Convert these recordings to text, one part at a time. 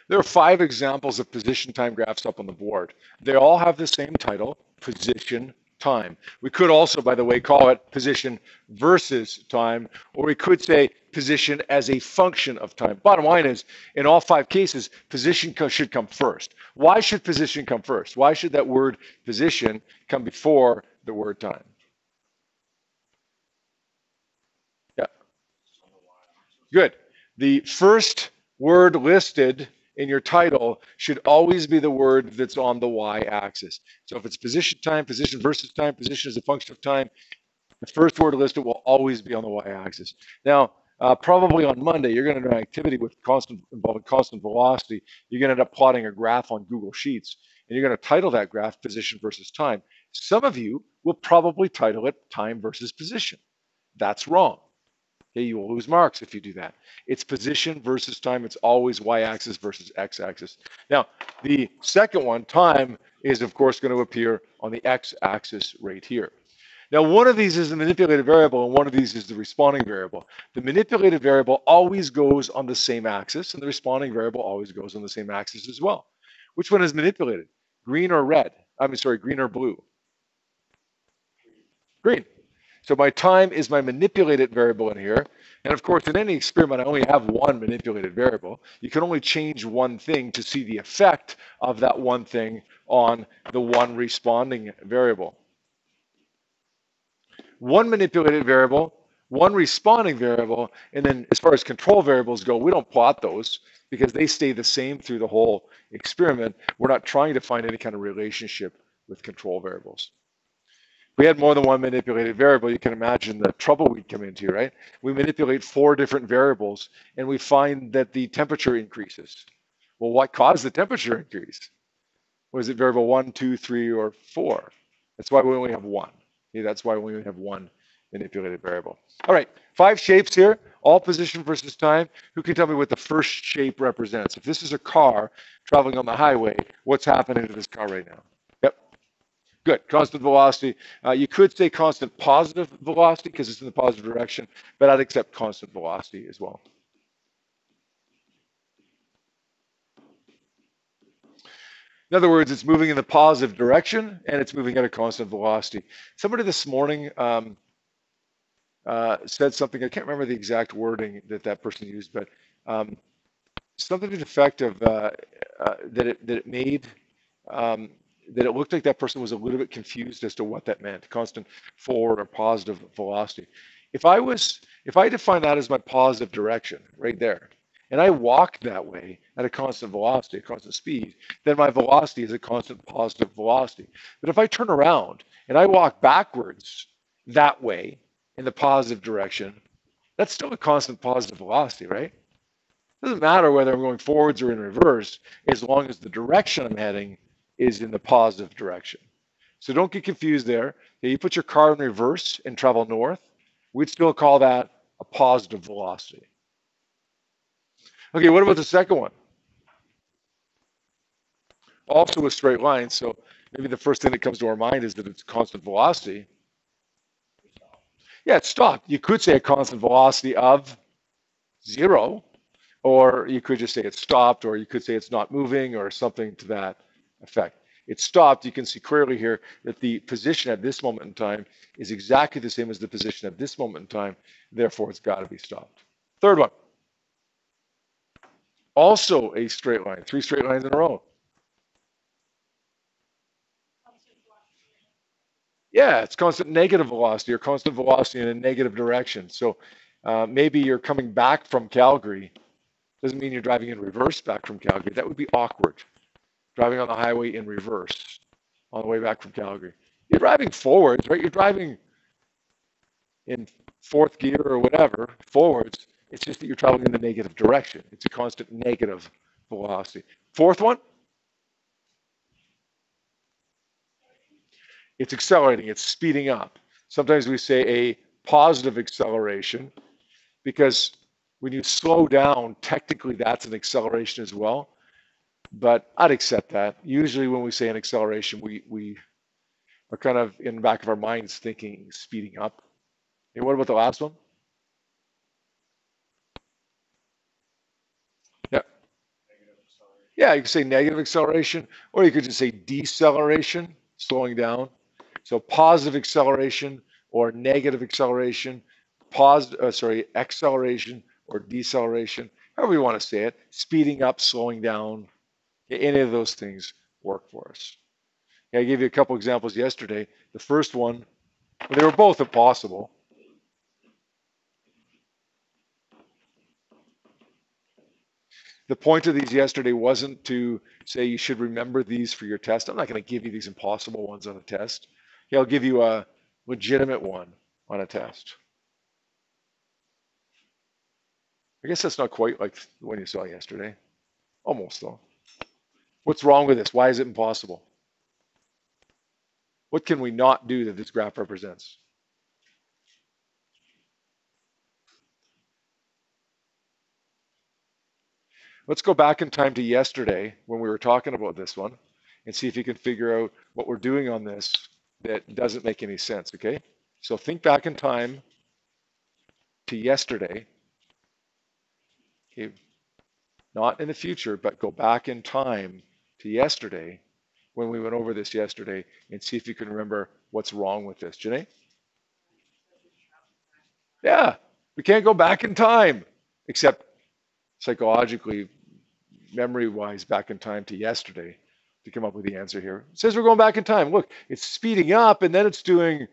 There are 5 examples of position time graphs up on the board. They all have the same title, position time. We could also, by the way, call it position versus time, or we could say position as a function of time. Bottom line is, in all 5 cases, position should come first. Why should position come first? Why should that word position come before the word time? Yeah. Good. The first word listed in your title should always be the word that's on the y-axis. So if it's position time, position versus time, position as a function of time, the first word listed will always be on the y-axis. Now, probably on Monday, you're going to do an activity with involving constant velocity. You're going to end up plotting a graph on Google Sheets, and you're going to title that graph position versus time. Some of you will probably title it time versus position. That's wrong. Okay, you will lose marks if you do that. It's position versus time. It's always y-axis versus x-axis. Now, the second one, time, is of course going to appear on the x-axis right here. Now, one of these is the manipulated variable, and one of these is the responding variable. The manipulated variable always goes on the same axis, and the responding variable always goes on the same axis as well. Which one is manipulated? Green or red? Green or blue? Green. So my time is my manipulated variable in here. And of course, in any experiment, I only have one manipulated variable. You can only change one thing to see the effect of that one thing on the one responding variable. One manipulated variable, one responding variable, and then as far as control variables go, we don't plot those because they stay the same through the whole experiment. We're not trying to find any kind of relationship with control variables. If we had more than one manipulated variable, you can imagine the trouble we'd come into, right? We manipulate 4 different variables, and we find that the temperature increases. Well, what caused the temperature increase? Was it variable 1, 2, 3, or 4? That's why we only have one. Okay, that's why we only have one manipulated variable. All right, 5 shapes here, all position versus time. Who can tell me what the first shape represents? If this is a car traveling on the highway, what's happening to this car right now? Yep, good, constant velocity. You could say constant positive velocity because it's in the positive direction, but I'd accept constant velocity as well. In other words, it's moving in the positive direction and it's moving at a constant velocity. Somebody this morning said something, I can't remember the exact wording that person used, but something to the effect of that it looked like that person was a little bit confused as to what that meant, constant forward or positive velocity. If I define that as my positive direction right there, and I walk that way at a constant velocity, a constant speed, then my velocity is a constant positive velocity. But if I turn around and I walk backwards that way in the positive direction, that's still a constant positive velocity, right? It doesn't matter whether I'm going forwards or in reverse, as long as the direction I'm heading is in the positive direction. So don't get confused there. Okay, you put your car in reverse and travel north, we'd still call that a positive velocity. Okay, what about the second one? Also a straight line, so maybe the first thing that comes to our mind is that it's constant velocity. Yeah, it's stopped. You could say a constant velocity of 0, or you could just say it's stopped, or you could say it's not moving, or something to that effect. It's stopped. You can see clearly here that the position at this moment in time is exactly the same as the position at this moment in time. Therefore, it's got to be stopped. Third one. Also a straight line, 3 straight lines in a row. Yeah, it's constant negative velocity or constant velocity in a negative direction. So maybe you're coming back from Calgary. Doesn't mean you're driving in reverse back from Calgary. That would be awkward. Driving on the highway in reverse on the way back from Calgary. You're driving forwards, right? You're driving in 4th gear or whatever, forwards. It's just that you're traveling in the negative direction. It's a constant negative velocity. 4th one, it's accelerating, it's speeding up. Sometimes we say a positive acceleration because when you slow down, technically that's an acceleration as well. But I'd accept that. Usually when we say an acceleration, we are kind of in the back of our minds thinking speeding up. And what about the last one? Yeah. Yeah, you could say negative acceleration, or you could just say deceleration, slowing down. So positive acceleration or negative acceleration, acceleration or deceleration, however you want to say it, speeding up, slowing down, any of those things work for us. I gave you a couple examples yesterday. The first one, well, they were both impossible. The point of these yesterday wasn't to say you should remember these for your test. I'm not going to give you these impossible ones on a test. I'll give you a legitimate one on a test. I guess that's not quite like the one you saw yesterday. Almost, though. What's wrong with this? Why is it impossible? What can we not do that this graph represents? Let's go back in time to yesterday when we were talking about this one and see if you can figure out what we're doing on this that doesn't make any sense, okay? So think back in time to yesterday, okay? Not in the future, but go back in time to yesterday when we went over this yesterday and see if you can remember what's wrong with this. Janae? Yeah, we can't go back in time, except psychologically, memory-wise, back in time to yesterday to come up with the answer here. It says we're going back in time. Look, it's speeding up, and then it's doing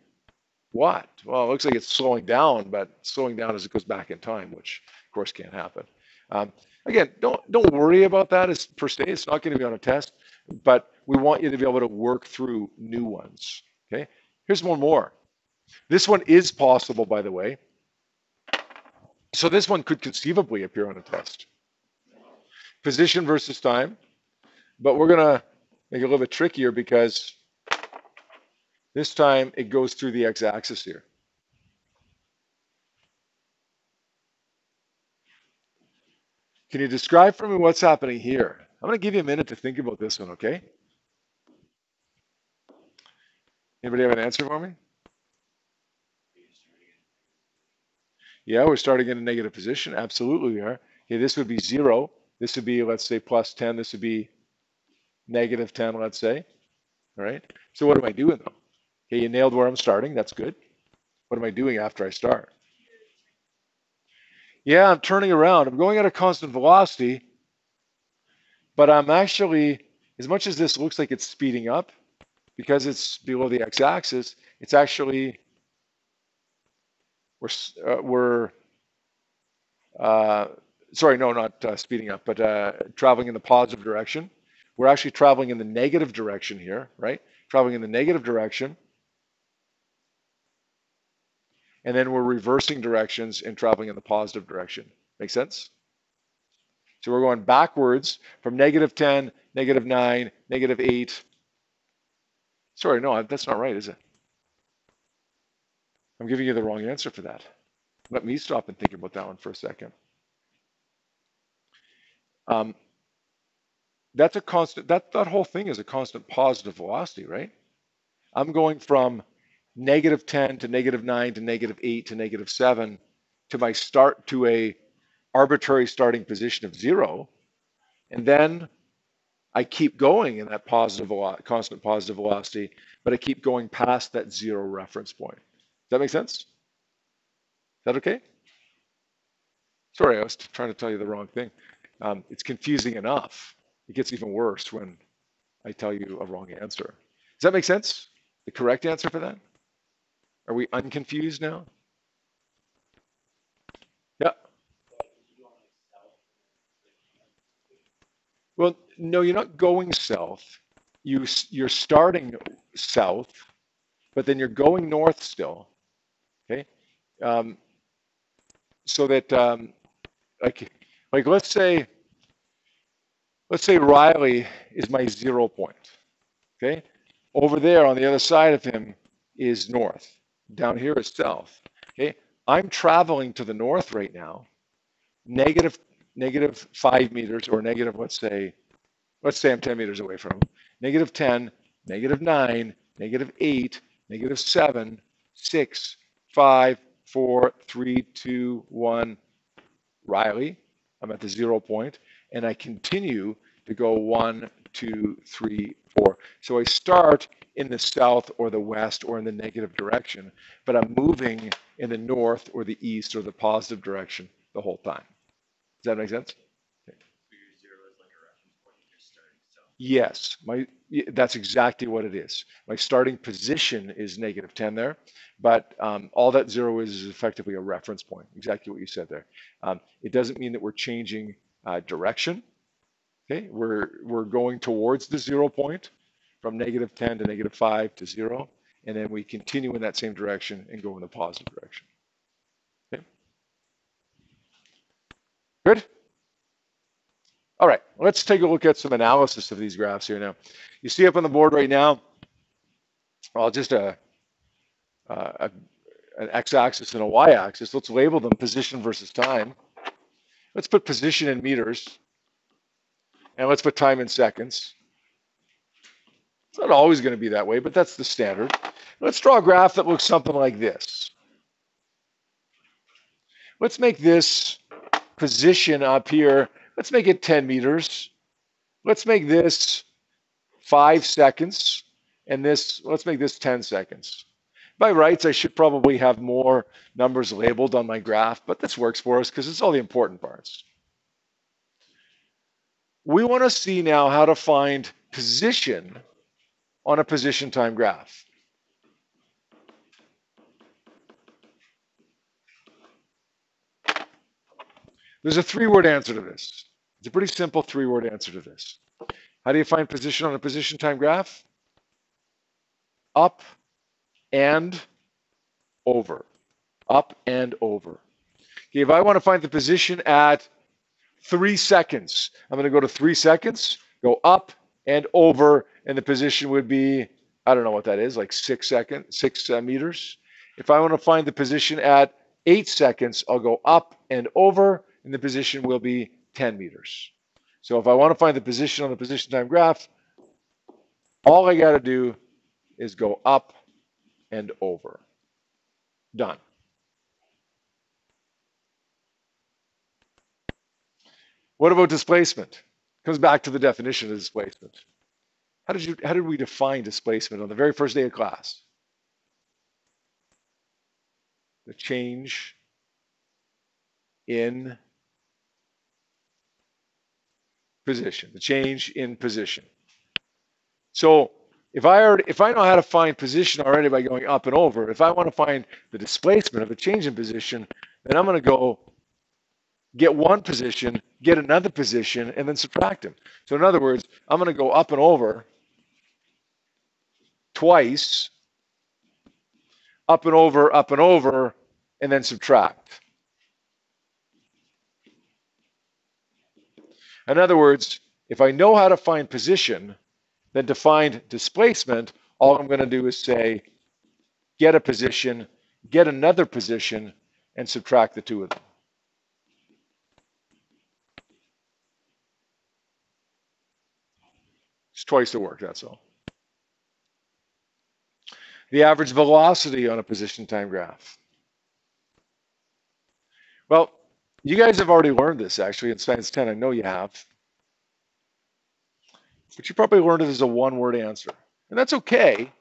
what? Well, it looks like it's slowing down, but slowing down as it goes back in time, which of course can't happen. Again, don't worry about that as per se. It's not going to be on a test, but we want you to be able to work through new ones. Okay. Here's one more. This one is possible, by the way. So this one could conceivably appear on a test. Position versus time, but we're going to make it a little bit trickier because this time it goes through the x-axis here. Can you describe for me what's happening here? I'm going to give you a minute to think about this one, okay? Anybody have an answer for me? Yeah, we're starting in a negative position. Absolutely we are. Okay, this would be 0. This would be, let's say, plus 10. This would be negative 10, let's say. All right. So what am I doing, though? Okay, you nailed where I'm starting. That's good. What am I doing after I start? Yeah, I'm turning around. I'm going at a constant velocity, but I'm actually, as much as this looks like it's speeding up, because it's below the x-axis, it's actually, sorry, no, not speeding up, but traveling in the positive direction. We're actually traveling in the negative direction here, right? Traveling in the negative direction. And then we're reversing directions and traveling in the positive direction. Make sense? So we're going backwards from negative 10, negative 9, negative 8. Sorry, no, that's not right, is it? I'm giving you the wrong answer for that. Let me stop and think about that one for a second. That's a constant, that whole thing is a constant positive velocity, right? I'm going from negative 10 to negative 9 to negative 8 to negative 7 to my start to a arbitrary starting position of 0. And then I keep going in that constant positive velocity, but I keep going past that 0 reference point. Does that make sense? Is that okay? Sorry, I was trying to tell you the wrong thing. It's confusing enough. It gets even worse when I tell you a wrong answer. Does that make sense? The correct answer for that? Are we unconfused now? Yeah. Well, no, you're not going south. You're starting south, but then you're going north still. Okay. So that like let's say Riley is my 0 point. Okay. Over there on the other side of him is north. Down here is south. Okay. I'm traveling to the north right now, negative 5 meters, or negative, let's say I'm 10 meters away from him. Negative 10, negative 9, negative 8, negative 7, 6, 5, 4, 3, 2, 1. Riley, I'm at the 0 point, and I continue to go 1, 2, 3, 4. So I start in the south or the west or in the negative direction, but I'm moving in the north or the east or the positive direction the whole time. Does that make sense? Okay. Yes, that's exactly what it is. My starting position is -10 there, but all that 0 is effectively a reference point. Exactly what you said there. It doesn't mean that we're changing direction. Okay, we're going towards the 0 point from -10 to -5 to 0, and then we continue in that same direction and go in the positive direction. Okay, good. All right, let's take a look at some analysis of these graphs here now. You see up on the board right now, well, just an x-axis and a y-axis. Let's label them position versus time. Let's put position in meters, and let's put time in seconds. It's not always going to be that way, but that's the standard. Let's draw a graph that looks something like this. Let's make this position up here, let's make it 10 meters. Let's make this 5 seconds, and this, let's make this 10 seconds. By rights, I should probably have more numbers labeled on my graph, but this works for us because it's all the important parts. We want to see now how to find position on a position time graph. There's a 3-word answer to this. It's a pretty simple 3-word answer to this. How do you find position on a position time graph? Up and over. Up and over. Okay, if I want to find the position at 3 seconds, I'm going to go to 3 seconds, go up and over, and the position would be, I don't know what that is, like 6 meters. If I want to find the position at 8 seconds, I'll go up and over, and the position will be 10 meters. So if I want to find the position on the position time graph, all I got to do is go up and over. Done. What about displacement? Comes back to the definition of displacement. How did we define displacement on the very first day of class? The change in position. The change in position. So if I know how to find position already by going up and over, if I want to find the displacement of a change in position, then I'm going to go get one position, get another position, and then subtract them. So in other words, I'm going to go up and over twice, up and over, and then subtract. In other words, if I know how to find position, then to find displacement, all I'm going to do is say, get a position, get another position, and subtract the two of them. It's twice the work, that's all. The average velocity on a position time graph. Well, you guys have already learned this actually in Science 10. I know you have. But you probably learned it as a one-word answer. And that's okay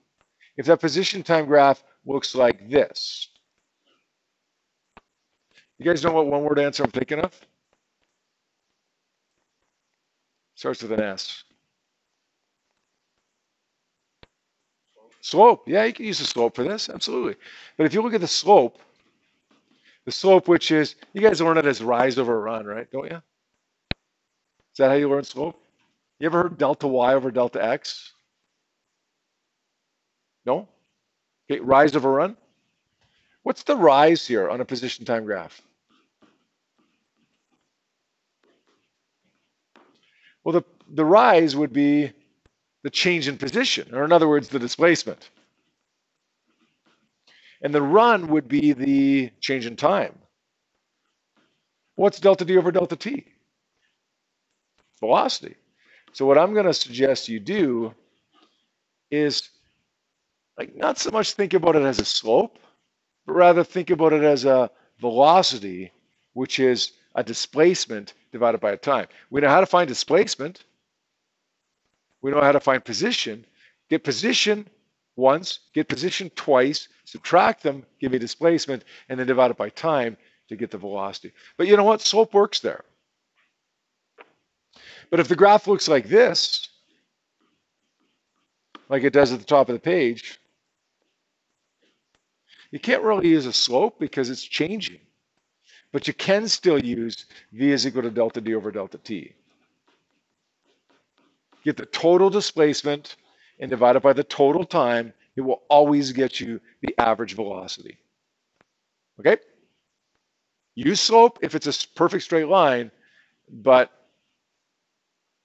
if that position time graph looks like this. You guys know what one-word answer I'm thinking of? Starts with an S. Slope. Yeah, you can use the slope for this, absolutely. But if you look at the slope which is, you guys learn it as rise over run, right? Don't you? Is that how you learn slope? You ever heard delta y over delta x? No? Okay, rise over run. What's the rise here on a position time graph? Well, the rise would be the change in position, or in other words, the displacement. And the run would be the change in time. What's delta d over delta t? Velocity. So what I'm going to suggest you do is not so much think about it as a slope, but rather think about it as a velocity, which is a displacement divided by a time. We know how to find displacement. We know how to find position. Get position once, get position twice, subtract them, give me displacement, and then divide it by time to get the velocity. But you know what? Slope works there. But if the graph looks like this, like it does at the top of the page, you can't really use a slope because it's changing. But you can still use v is equal to delta d over delta t. Get the total displacement and divide it by the total time. It will always get you the average velocity. Okay? Use slope if it's a perfect straight line, but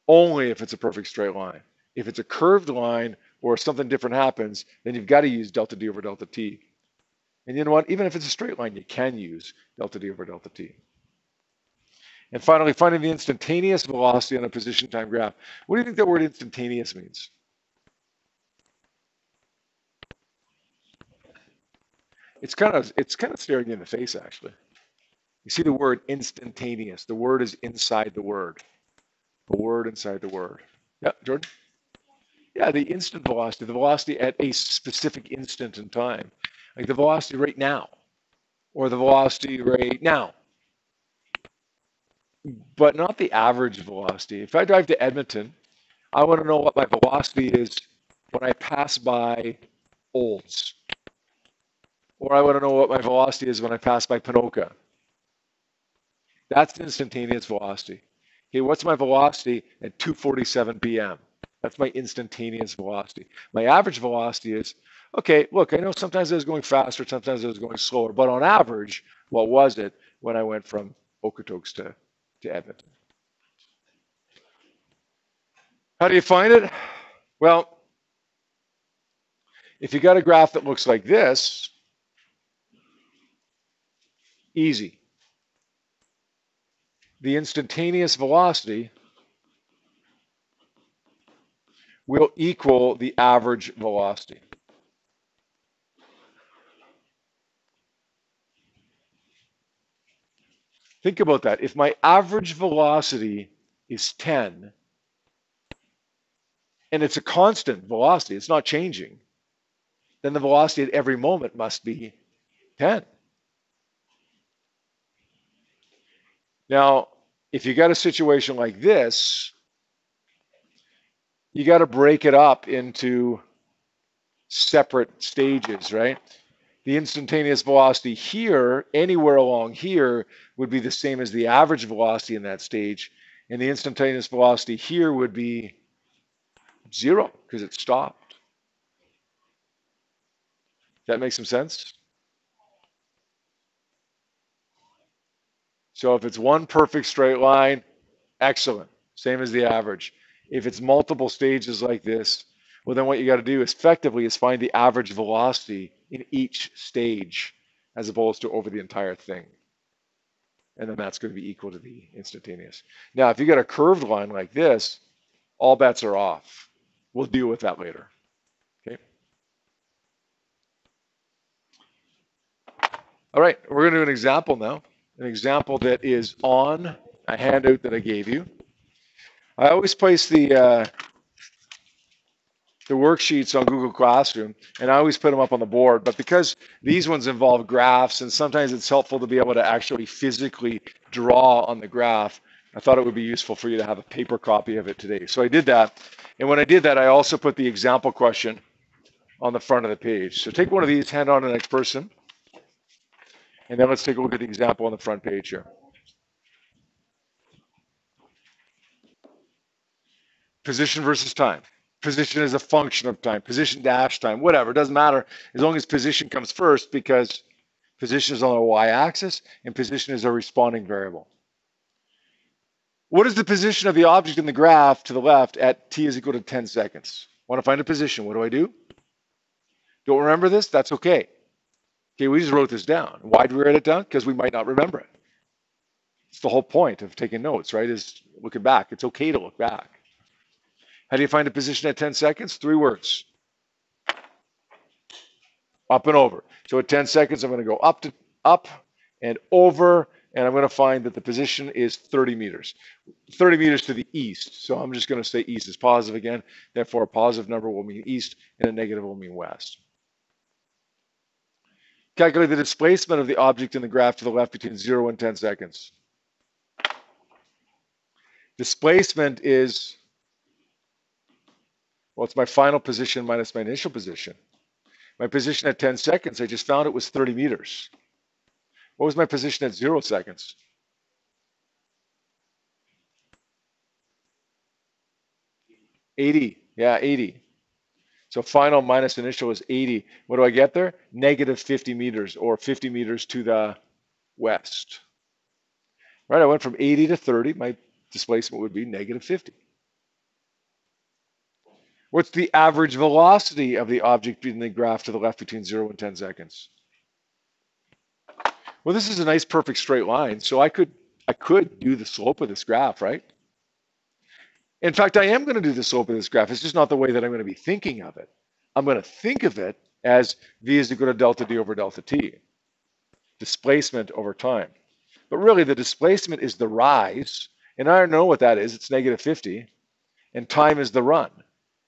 only if it's a perfect straight line. If it's a curved line or something different happens, then you've got to use delta d over delta t. And you know what? Even if it's a straight line, you can use delta d over delta t. And finally, finding the instantaneous velocity on a position time graph. What do you think that word instantaneous means? It's kind of staring you in the face, actually. You see the word instantaneous. The word is inside the word. The word inside the word. Yeah, Jordan? Yeah, the instant velocity, the velocity at a specific instant in time. Like the velocity right now, or the velocity right now. But not the average velocity. If I drive to Edmonton, I want to know what my velocity is when I pass by Olds. Or I want to know what my velocity is when I pass by Panoka. That's instantaneous velocity. Okay, what's my velocity at 2:47 p.m.? That's my instantaneous velocity. My average velocity is, okay, look, I know sometimes I was going faster, sometimes I was going slower, but on average, what was it when I went from Okotoks to Edmonton? How do you find it? Well, if you got a graph that looks like this, easy. The instantaneous velocity will equal the average velocity. Think about that. If my average velocity is 10, and it's a constant velocity, it's not changing, then the velocity at every moment must be 10. Now, if you got a situation like this, you got to break it up into separate stages, right? The instantaneous velocity here, anywhere along here, would be the same as the average velocity in that stage. And the instantaneous velocity here would be 0 because it stopped. Does that make some sense? So if it's one perfect straight line, excellent, same as the average. If it's multiple stages like this, well, then what you got to do effectively is find the average velocity in each stage as opposed to over the entire thing. And then that's going to be equal to the instantaneous. Now, if you got a curved line like this, all bets are off. We'll deal with that later. Okay. All right, we're going to do an example now. An example that is on a handout that I gave you. I always place the worksheets on Google Classroom, and I always put them up on the board. But because these ones involve graphs, and sometimes it's helpful to be able to actually physically draw on the graph, I thought it would be useful for you to have a paper copy of it today. So I did that. And when I did that, I also put the example question on the front of the page. So take one of these, hand on to the next person. And then let's take a look at the example on the front page here. Position versus time. Position is a function of time. Position dash time, whatever. It doesn't matter as long as position comes first because position is on the y-axis and position is a responding variable. What is the position of the object in the graph to the left at t is equal to 10 seconds? Want to find a position. What do? Don't remember this? That's okay. Okay, we just wrote this down. Why did we write it down? Because we might not remember it. It's the whole point of taking notes, right? Is looking back. It's okay to look back. How do you find a position at 10 seconds? 3 words. Up and over. So at 10 seconds, I'm going to go up and over and I'm going to find that the position is 30 meters. 30 meters to the east. So I'm just going to say east is positive again. Therefore, a positive number will mean east, and a negative will mean west. Calculate the displacement of the object in the graph to the left between 0 and 10 seconds. Displacement is, well, it's my final position minus my initial position. My position at 10 seconds, I just found it was 30 meters. What was my position at 0 seconds? Yeah, 80. So final minus initial is 80. What do I get there? Negative 50 meters, or 50 meters to the west. Right, I went from 80 to 30. My displacement would be negative 50. What's the average velocity of the object in the graph to the left between 0 and 10 seconds? Well, this is a nice perfect straight line, so I could do the slope of this graph, right? In fact, I am going to do the slope of this graph. It's just not the way that I'm going to be thinking of it. I'm going to think of it as v is equal to delta d over delta t, displacement over time. But really, the displacement is the rise, and I don't know what that is. It's negative 50, and time is the run.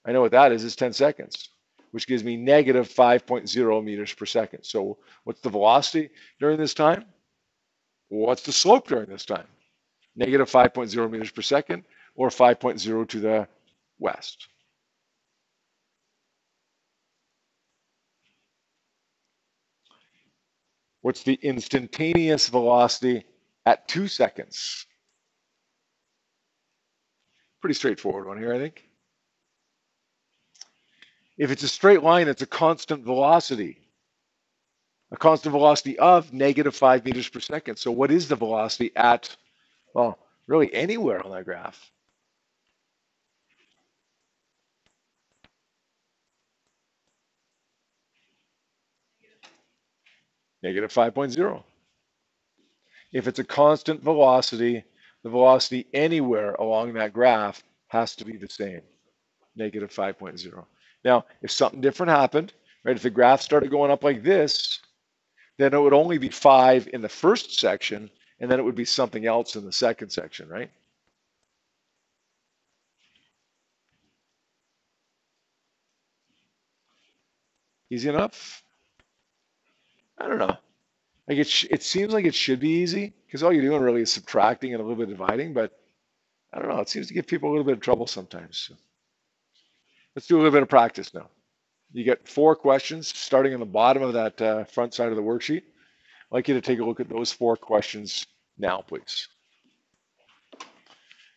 I know what that is. It's 10 seconds, which gives me negative 5.0 meters per second. So what's the velocity during this time? What's the slope during this time? Negative 5.0 meters per second, or 5.0 to the west. What's the instantaneous velocity at 2 seconds? Pretty straightforward one here, I think. If it's a straight line, it's a constant velocity. A constant velocity of negative 5 meters per second. So what is the velocity at, well, really anywhere on that graph? Negative 5.0. If it's a constant velocity, the velocity anywhere along that graph has to be the same, negative 5.0. Now, if something different happened, right, if the graph started going up like this, then it would only be 5 in the first section, and then it would be something else in the second section, right? Easy enough? I don't know. Like it seems like it should be easy, because all you're doing really is subtracting and a little bit of dividing, but I don't know. It seems to give people a little bit of trouble sometimes. So let's do a little bit of practice now. You get 4 questions starting on the bottom of that front side of the worksheet. I'd like you to take a look at those 4 questions now, please.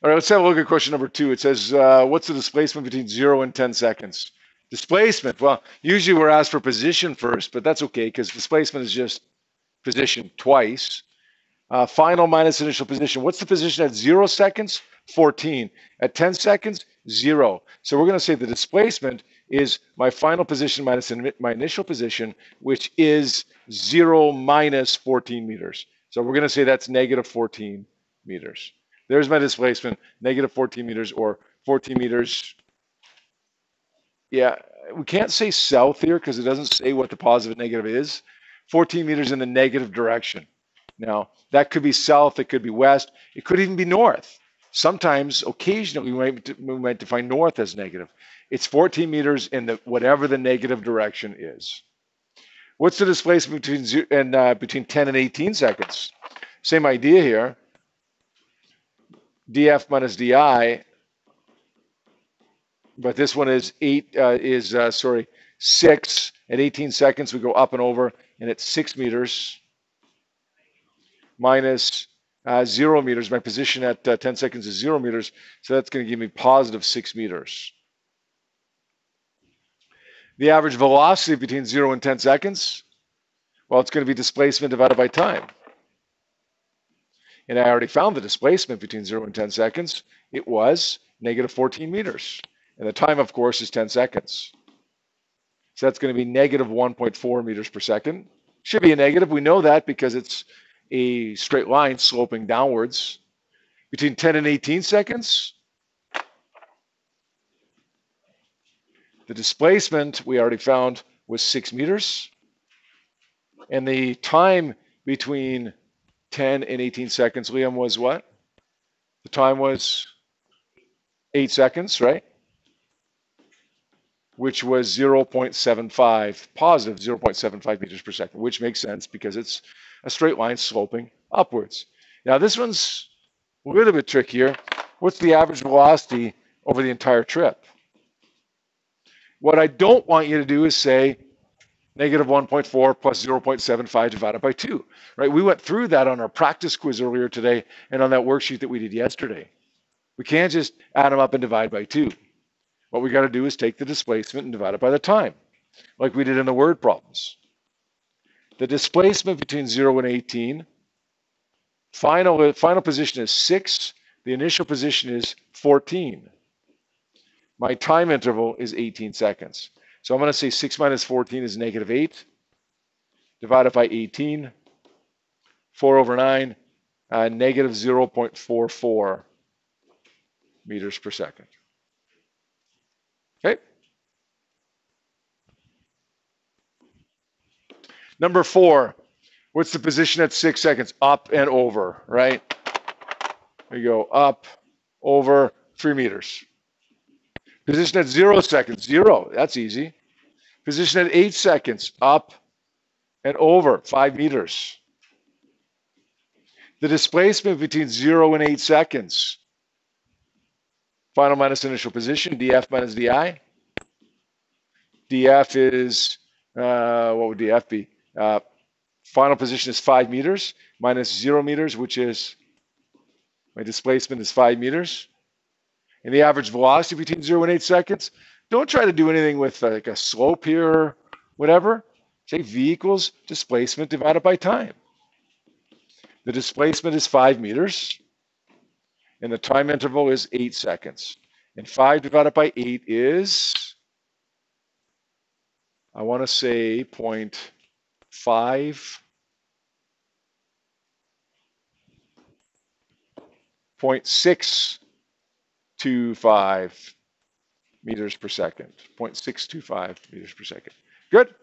All right, let's have a look at question number 2. It says, what's the displacement between 0 and 10 seconds? Displacement, well, usually we're asked for position first, but that's okay because displacement is just position twice. Final minus initial position. What's the position at 0 seconds? 14. At 10 seconds? 0. So we're going to say the displacement is my final position minus my initial position, which is 0 minus 14 meters. So we're going to say that's negative 14 meters. There's my displacement, negative 14 meters, or 14 meters. Yeah, we can't say south here because it doesn't say what the positive and negative is. 14 meters in the negative direction. Now, that could be south, it could be west, it could even be north. Sometimes, occasionally, we might define north as negative. It's 14 meters in the whatever the negative direction is. What's the displacement between 10 and 18 seconds? Same idea here. df minus di, but this one is 6. At 18 seconds, we go up and over, and it's 6 meters minus 0 meters. My position at 10 seconds is 0 meters, so that's going to give me positive 6 meters. The average velocity between 0 and 10 seconds, well, it's going to be displacement divided by time. And I already found the displacement between 0 and 10 seconds. It was negative 14 meters. And the time, of course, is 10 seconds. So that's going to be negative 1.4 meters per second. Should be a negative. We know that because it's a straight line sloping downwards. Between 10 and 18 seconds, the displacement we already found was 6 meters. And the time between 10 and 18 seconds. Liam was what? The time was 8 seconds, right? Which was 0.75, positive 0.75 meters per second, which makes sense because it's a straight line sloping upwards. Now this one's a little bit trickier. What's the average velocity over the entire trip? What I don't want you to do is say negative 1.4 plus 0.75 divided by 2, right? We went through that on our practice quiz earlier today and on that worksheet that we did yesterday. We can't just add them up and divide by 2. What we got to do is take the displacement and divide it by the time, like we did in the word problems. The displacement between 0 and 18, final position is 6. The initial position is 14. My time interval is 18 seconds. So I'm going to say 6 minus 14 is negative 8. Divided by 18. 4 over 9. Negative 0.44 meters per second. Okay. Number 4. What's the position at 6 seconds? Up and over, right? There you go. Up, over, 3 meters. Position at 0 seconds, 0. That's easy. Position at 8 seconds, up and over, 5 meters. The displacement between 0 and 8 seconds. Final minus initial position, df minus di. df is, what would df be? Final position is 5 meters minus 0 meters, which is, my displacement is 5 meters. And the average velocity between 0 and 8 seconds, don't try to do anything with like a slope here or whatever. Say v equals displacement divided by time. The displacement is 5 meters, and the time interval is 8 seconds. And 5 divided by 8 is, I want to say 0.5, 0.625 meters per second. 0.625 meters per second. Good?